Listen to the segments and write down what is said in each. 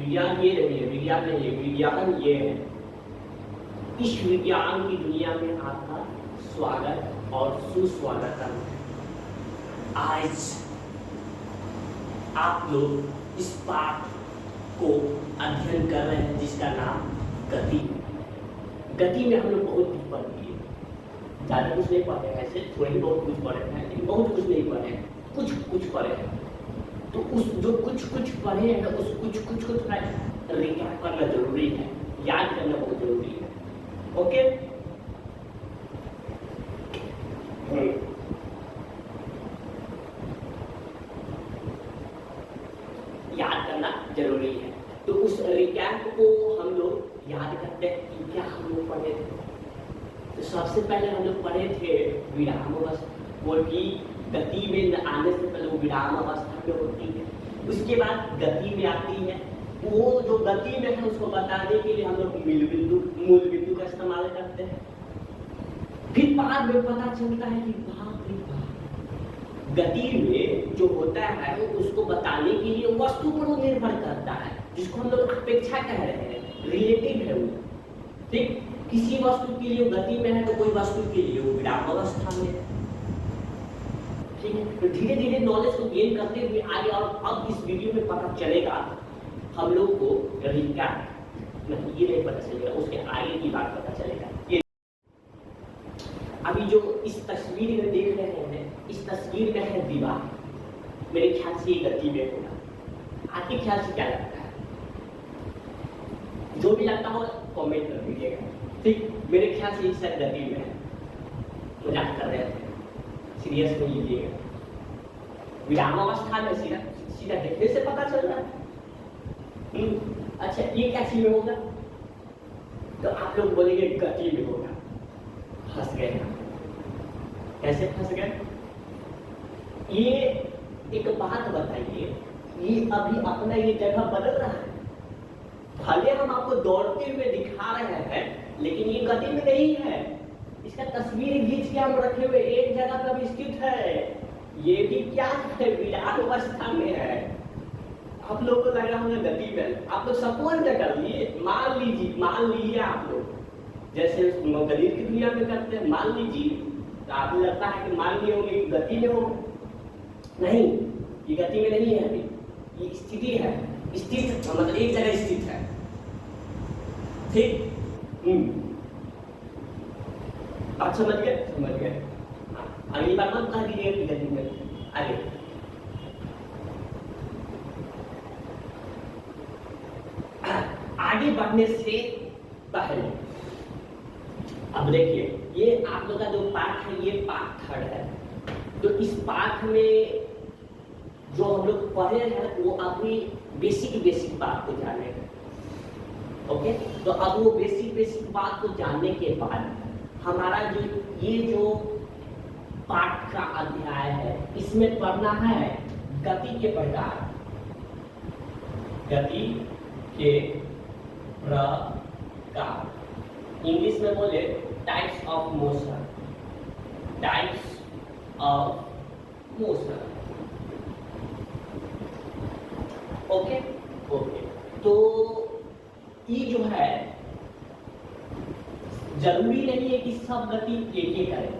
विज्ञान ये नहीं है, विज्ञान नहीं है, विज्ञान ये है। इस विज्ञान की दुनिया में आपका स्वागत और सुस्वागतम है। आज आप लोग इस पाठ को अध्ययन कर रहे हैं जिसका नाम गति। गति में हम लोग बहुत कुछ पढ़ लिए, ज़्यादा कुछ नहीं पढ़े हैं, ऐसे थोड़े ही बहुत कुछ पढ़े हैं, लेकिन बहुत कुछ नहीं पढ़े हैं, कुछ कुछ पढ़े हैं। तो उस जो कुछ कुछ पढ़े हैं उस कुछ कुछ को थोड़ा रिकैप करना जरूरी है, याद करना बहुत जरूरी है। ओके, याद करना जरूरी है। तो उस रिकैप को हम लोग याद करते हैं कि क्या हम लोग पढ़े थे। तो सबसे पहले हम लोग पढ़े थे विराम अवस्था, वो भी गति में आने से पहले वो विराम अवस्था में होती है। उसके बाद गति में आती है, वो जो गति में है उसको बताने के लिए हम लोग मूल बिंदु का इस्तेमाल करते हैं। फिर बाद में पता चलता है कि बाप रे बाप, गति में जो होता है उसको बताने के लिए वस्तु पर वो निर्भर करता है, जिसको हम लोग अपेक्षा कह रहे हैं, रिलेटिव है वो। ठीक, किसी वस्तु के लिए गति में है तो कोई वस्तु के लिए वो विराम अवस्था में है। ठीक है, तो धीरे धीरे नॉलेज को गेन करते हुए आगे, और अब इस वीडियो में पता चलेगा हम लोग को रिकैप नहीं, ये नहीं पता चलेगा, उसके आगे की बात पता चलेगा। ये अभी जो इस तस्वीर में देख रहे हैं, इस तस्वीर में है दीवार। मेरे ख्याल से ये गति में होगा। आपके ख्याल से क्या लगता है? जो भी लगता हो कमेंट कर दीजिएगा। ठीक, मेरे ख्याल से इस गति में है, मजाक कर रहे थे, सीरियस नहीं लीजिएगा। विराम अवस्था में सीधा सीधा देखने से पता चल रहा है। अच्छा, ये क्या चीज में होगा? तो आप लोग बोलेंगे गति में होगा। फंस गए। कैसे फंस गए? ये एक बात बताइए, ये अभी अपना ये जगह बदल रहा है। भले हम आपको दौड़ते हुए दिखा रहे हैं, लेकिन ये गति में नहीं है। इसका तस्वीर खींच के हम रखे हुए एक जगह पर स्थित है। ये भी क्या है? विराम अवस्था में है। आप लोग को लग रहा होगा गति में। आप लोग सपोज कर लिए, मान लीजिए आप लोग जैसे गणित की दुनिया में करते हैं, मान लीजिए, तो आपको लगता है कि मान लिए होंगे गति में हो। नहीं, ये गति में नहीं है, अभी ये स्थिति है। स्थित मतलब एक जगह स्थित है। ठीक, आप समझ गए। अगली बार मत कह दीजिएगा कि गति में। आगे बढ़ने से पहले अब देखिए, ये आप लोग का जो पाठ है ये पाठ 3 है। तो इस पाठ में जो हम लोग पढ़े हैं वो अपनी बेसिक बात को जाने। ओके, तो अब वो बेसिक बात को जानने के बाद हमारा जो पाठ का अध्याय है, इसमें पढ़ना है गति के प्रकार। गति के प्रकार, इंग्लिश में बोले types of motion. Types of motion. Okay, तो ये जो है जरूरी नहीं है कि सब गति एक करें।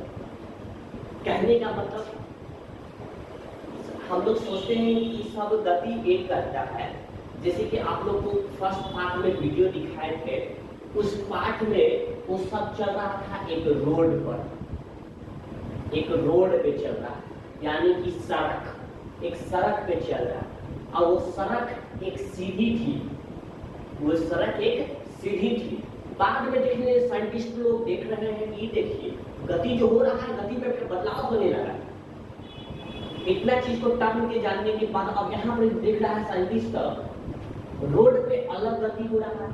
कहने का मतलब हम लोग सोचते हैं कि सब गति एक करता है। जैसे कि आप लोग को फर्स्ट पार्ट में वीडियो दिखाए थे, उस पार्ट में वो सब चल रहा था एक रोड पर, एक रोड पे चल रहा, यानी कि एक सड़क पे चल रहा, और वो सड़क एक सीधी थी। वो सड़क एक सीधी थी। बाद में देखने साइंटिस्ट लोग देख रहे हैं कि देखिए गति जो हो रहा है, गति में बदलाव होने लगा। इतना चीज को टर्म के जानने के बाद अब यहाँ पर देख रहा है साइंटिस्ट, रोड पे अलग गति हो रहा है।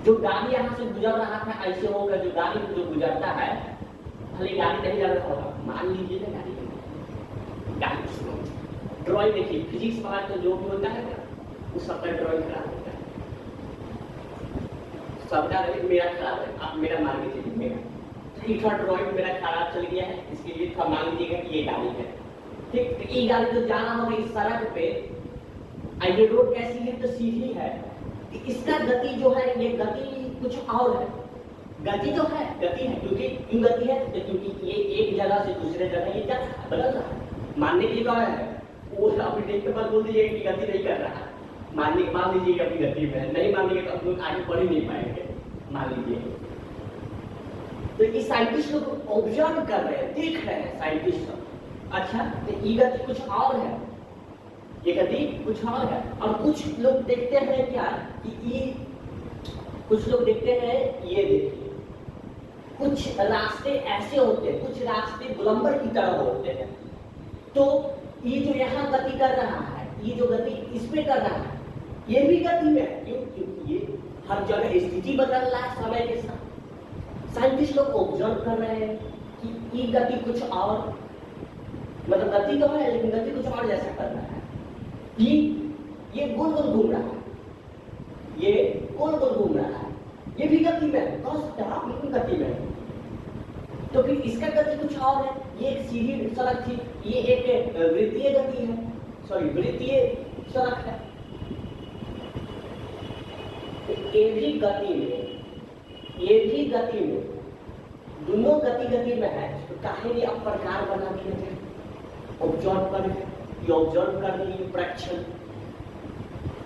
जो गाड़ी यहाँ से गुजर रहा था ऐसे होगा, जो गाड़ी जो गुजरता है, भले गाड़ी नहीं जा रहा होगा, मान लीजिए ना गाड़ी ड्राइंग देखिए, फिजिक्स पढ़ा तो जो भी होता है ना उस सबका ड्राइंग खराब होता है। सबका मेरा खराब है, आप मेरा मान लीजिए, मेरा ड्राइंग मेरा खराब चल गया है, इसके लिए मान लीजिएगा कि ये गाड़ी है। ठीक, तो ये गाड़ी जो जाना होगा इस सड़क पे, ये रोड कैसी है तो सीधी है, इसका गति जो है ये गति कुछ और है। गति तो है, गति है, क्योंकि क्यों गति है तो क्योंकि ये एक जगह से दूसरे जगह ये क्या बदल रहा है। मानने के लिए कहा है वो अपने डेट के बाद बोल दीजिए कि गति नहीं कर रहा है, मान लीजिए अपनी गति में नहीं मानेंगे तो हम लोग आगे बढ़ ही नहीं पाएंगे, मान लीजिए। तो ये साइंटिस्ट लोग ऑब्जर्व कर रहे हैं, देख रहे हैं साइंटिस्ट लोग। अच्छा तो ये गति कुछ और है, ये गति कुछ और है। और कुछ लोग देखते हैं क्या कि ये, कुछ लोग देखते हैं ये देखिए, कुछ रास्ते ऐसे होते हैं, कुछ रास्ते गोलंबर की तरह होते हैं। तो ये जो यहाँ गति कर रहा है, ये जो गति इसमें कर रहा है, ये भी गति में है। क्यों? क्योंकि ये हर जगह स्थिति बदल रहा है समय के साथ। साइंटिस्ट लोग ऑब्जर्व कर रहे हैं कि ये गति कुछ और, मतलब गति तो है लेकिन गति कुछ और जैसा कर रहा है। ये गोल गोल घूम रहा है, ये गोल गोल घूम रहा है, ये भी गति में है, कह सकते हैं आप, लेकिन गति में है। तो फिर इसका गति कुछ और है। ये एक सीधी सड़क थी, ये एक वृत्तीय गति है, सॉरी वृत्तीय सड़क है। ये भी गति में, ये भी गति में, दोनों गति में है। तो काहे नहीं अब प्रकार बना दिए थे, ऑब्जर्व कर, ये ऑब्जर्व कर लिए,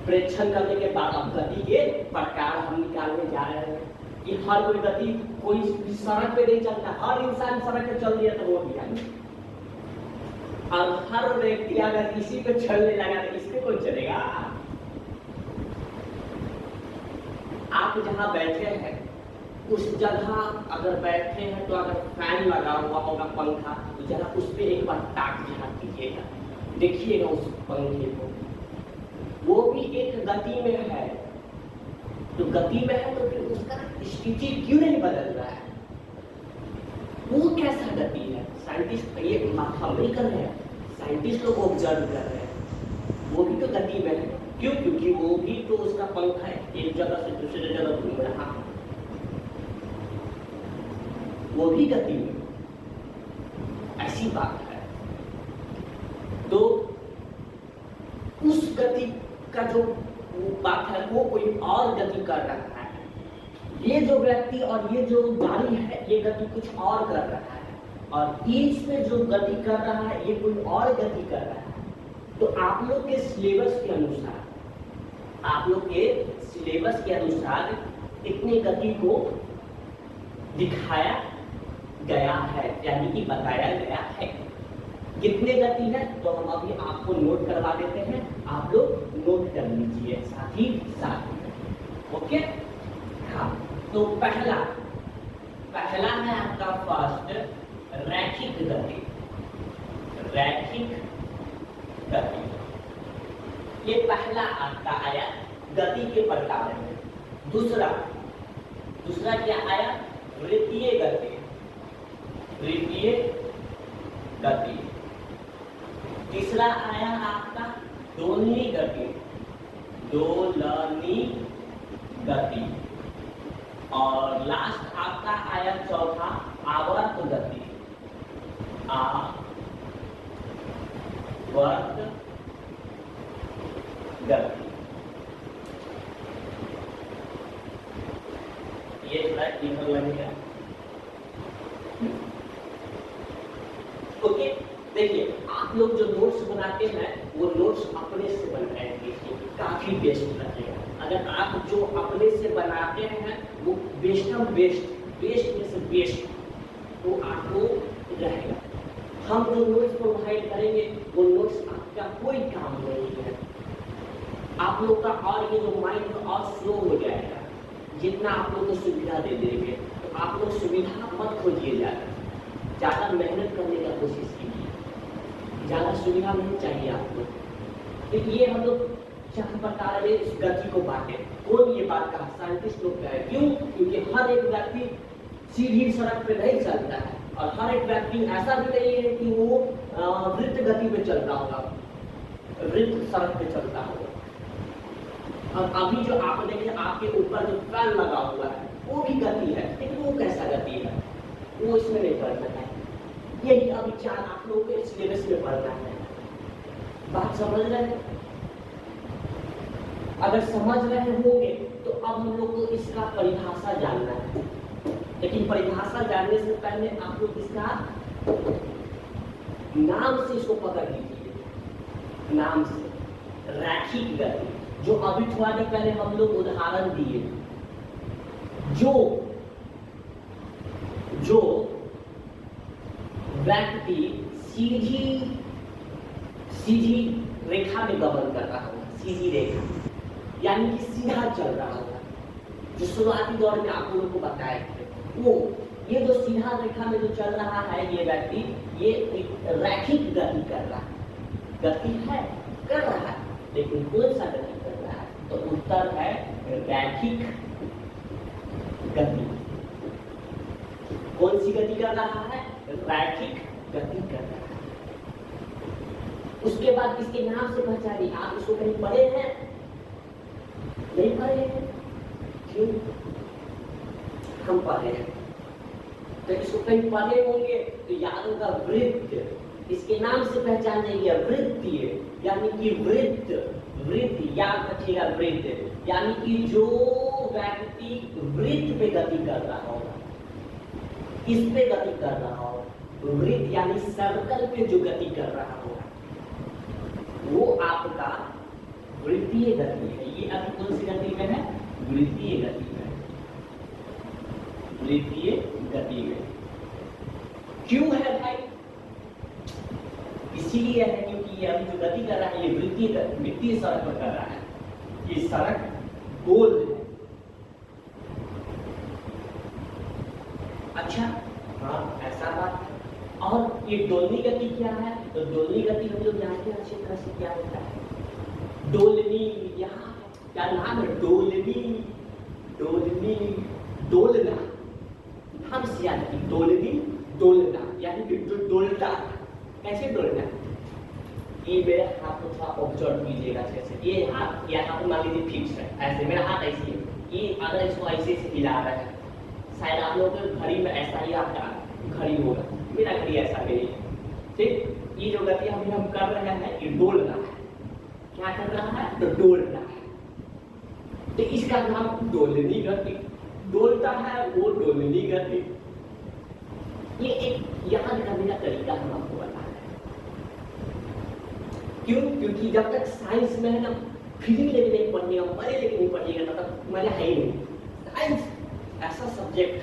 प्रेक्षण करने के बाद अब गति के प्रकार हम निकालने जा रहे हैं कि हर कोई गति कोई सड़क पे नहीं चलता, हर इंसान सड़क पे चल दिया तो वो भी आगे, और हर व्यक्ति अगर इसी पे चलने लगा तो इस पे कौन चलेगा। आप जहां बैठे हैं उस जगह अगर बैठे हैं तो अगर फैन लगा हुआ होगा, पंखा, तो जरा उस पर एक बार ताक झाँक दीजिएगा, देखिएगा उस पंखे को, वो भी एक गति में है। तो गति में है तो फिर उसका स्थिति क्यों नहीं बदल रहा है, वो कैसा गति है। साइंटिस्ट ये बात हम नहीं कर रहे हैं, साइंटिस्ट लोग ऑब्जर्व कर रहे हैं, वो भी तो गति में है। क्यों? क्योंकि वो भी तो उसका पंखा है, एक जगह से दूसरे जगह घूम रहा है, वो भी गति में, ऐसी बात है। तो उस गति का जो बात है वो कोई और गति कर रहा है, ये जो व्यक्ति और ये जो गाड़ी है ये गति कुछ और कर रहा है, और इसमें जो गति कर रहा है ये कोई और गति कर रहा है। तो आप लोग के सिलेबस के अनुसार, आप लोग के सिलेबस के अनुसार इतनी गति को दिखाया गया है, यानी कि बताया गया है। कितने गति है तो हम अभी आपको नोट करवा देते हैं, आप लोग नोट कर लीजिए साथ ही साथ। ओके, हाँ, तो पहला है आपका फर्स्ट रैखिक गति, रैखिक गति, ये पहला आपका आया गति के प्रकार में। दूसरा क्या आया, वृत्तीय गति, वृत्तीय गति। तीसरा आया आपका दोलनी गति, दोलनी गति। और लास्ट आपका आया चौथा आवर्त गति, आवर्त गति। ये थोड़ा क्लियर लगेगा। ओके, देखिए आप लोग जो नोट्स बनाते हैं वो नोट्स अपने से बनाएंगे, काफी बेस्ट लगेगा। अगर आप जो अपने से बनाते हैं वो बेस्ट में से बेस्ट वो आपको रहेगा। हम जो नोट्स प्रोवाइड करेंगे वो नोट्स आपका कोई काम नहीं है, आप लोग का और ये जो माइंड और स्लो हो जाएगा। जितना आप लोग को सुविधा दे देंगे तो आप लोग सुविधा मत खोजिए, ज़्यादा मेहनत करने का कोशिश कीजिए, ज़्यादा सुविधा नहीं चाहिए आपको। तो ये हम लोग चार प्रकार में इस गति को बांटे। कौन ये बात कहा, साइंटिस्ट लोग कहे। क्यों? क्योंकि हर एक व्यक्ति सीधी सड़क पे नहीं चलता है, और हर एक व्यक्ति ऐसा भी नहीं है कि वो वृत्त गति पे चलता होगा, वृत्त सड़क पे चलता होगा। और अभी जो आप देखिए आपके ऊपर जो फैन लगा हुआ है वो भी गति है, लेकिन वो कैसा गति है वो इसमें नहीं पढ़ना है। यही अभी चार आप लोगों के सिलेबस में पढ़ना है, बात समझ रहे हैं। अगर समझ रहे होंगे तो अब हम लोग को इसका परिभाषा जानना है, लेकिन परिभाषा जानने से पहले आप लोग इसका नाम से इसको पकड़ लीजिए। नाम से रैखिक गति, जो अभी थोड़ा देर पहले हम लोग उदाहरण दिए, जो व्यक्ति सीधी रेखा में गमन कर रहा होगा, सीधी रेखा यानी कि सीधा चल रहा होगा, जो शुरुआती दौर में आप लोगों को बताए थे, वो ये जो सीधा रेखा में जो चल रहा है ये व्यक्ति, ये एक रैखिक गति कर रहा है, गति है कर रहा है, लेकिन कौन सा गति कर रहा है? तो उत्तर है रैखिक गति। कौन सी गति कर रहा है? रैखिक गति कर रहा है। उसके बाद इसके नाम से पहचानिए। आप इसको कहीं पढ़े हैं? नहीं पढ़े हैं? क्यों? हम पढ़े हैं, तो इसको कहीं पढ़े होंगे तो याद होगा वृत्त। इसके नाम से पहचान जाएंगे वृत्तीय, यानी कि वृत्त याद रखिएगा, वृत्त यानी कि जो व्यक्ति वृत्त पे गति कर रहा होगा, इस पे गति कर रहा हो, वृत्त यानी सर्कल पे जो गति कर रहा होगा, वो आपका वृत्तीय गति है। ये अभी कौन सी गति में है? वृत्तीय गति में। वृत्तीय गति में क्यों है भाई? इसीलिए है क्योंकि ये अभी जो गति कर रहा है ये वृत्तीय सड़क पर कर रहा है। ये सड़क गोल है। अच्छा, हाँ ऐसा बात है। और ये डोलनी गति क्या है? तो डोलनी गति हम लोग जानते हैं अच्छी तरह से क्या होता है। डोलनी, यहाँ क्या नाम है? डोलनी, डोलना, हम से याद रखिए, डोलनी, डोलना यानी कि डोलता। कैसे डोलना? ये मेरे हाथ को थोड़ा ऑब्जर्व कीजिएगा अच्छे से। ये हाथ, या हाथ मान लीजिए फिक्स है, ऐसे मेरा हाथ ऐसे है। ये अगर इसको ऐसे से हिला रहा है, शायद आप लोगों के घड़ी में ऐसा ही आपका घड़ी होगा, मेरा घड़ी ऐसा नहीं है। ठीक, ये जो गति अभी हम कर रहे हैं ये डोल रहा है। क्या कर रहा है? तो डोल रहा है। तो इसका नाम डोलनी गति। डोलता है वो डोलनी गति। ये एक याद करने का तरीका हम आपको बता रहे हैं। क्यों? क्योंकि जब तक साइंस में है ना, फिजिक्स लेके नहीं पढ़िएगा, बड़े लेके नहीं पढ़िएगा, तब तक मजा है ही नहीं। साइंस ऐसा सब्जेक्ट,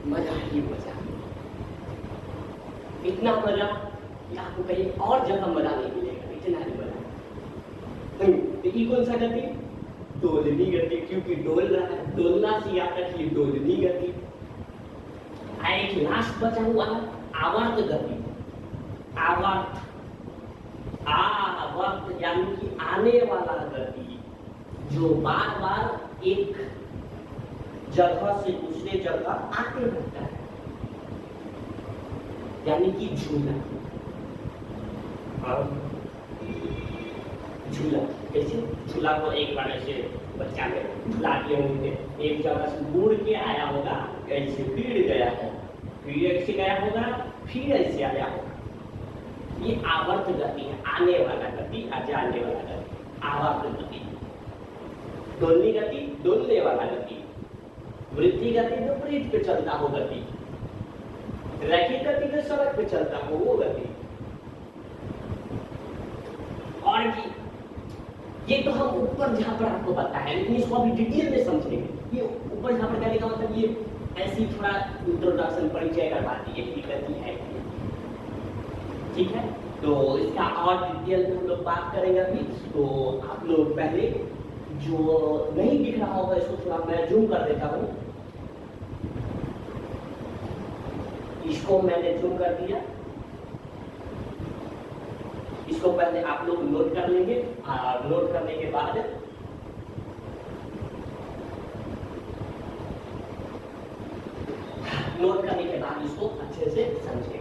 मजा ही मजा, इतना मजा कि आपको कहीं और जगह मजा नहीं मिलेगा, इतना ही मजा। तो ये कौन सा गति? डोलनी गति, क्योंकि डोल रहा है। डोलना से याद रखिए डोलनी गति। एक लास्ट बचा हुआ है आवर्त गति। आवर्त यानी कि आने वाला गति, जो बार बार एक जगह से दूसरे जगह आते रहता है, यानी कि झूला। झूला कैसे? झूला को एक बार ऐसे बच्चा में झूला दिए होंगे, एक जगह से मुड़ के आया होगा, ऐसे फिर गया है, फिर ऐसे गया होगा, फिर ऐसे आया होगा। ये आवर्त गति है, आने वाला गति, जाने वाला गति, आवर्त गति। डोलनी गति, डोलने वाला गति। वृत्तीय गति तो वृत्त पे चलता हो गति। रैखिक गति तो सड़क पे चलता हो वो गति। और ये तो हम ऊपर जहां पर आपको पता है, लेकिन इसको अभी डिटेल में समझेंगे। ये ऊपर जहां पर कहने का मतलब ये ऐसी थोड़ा इंट्रोडक्शन परिचय करवा दिए कि गति है, ठीक है। तो इसका और डिटेल में हम लोग बात करेंगे अभी। तो आप लोग पहले जो नहीं दिख रहा होगा इसको थोड़ा मैं जूम कर देता हूँ। इसको मैंने जूम कर दिया। इसको पहले आप लोग नोट कर लेंगे और नोट करने के बाद इसको अच्छे से समझेंगे।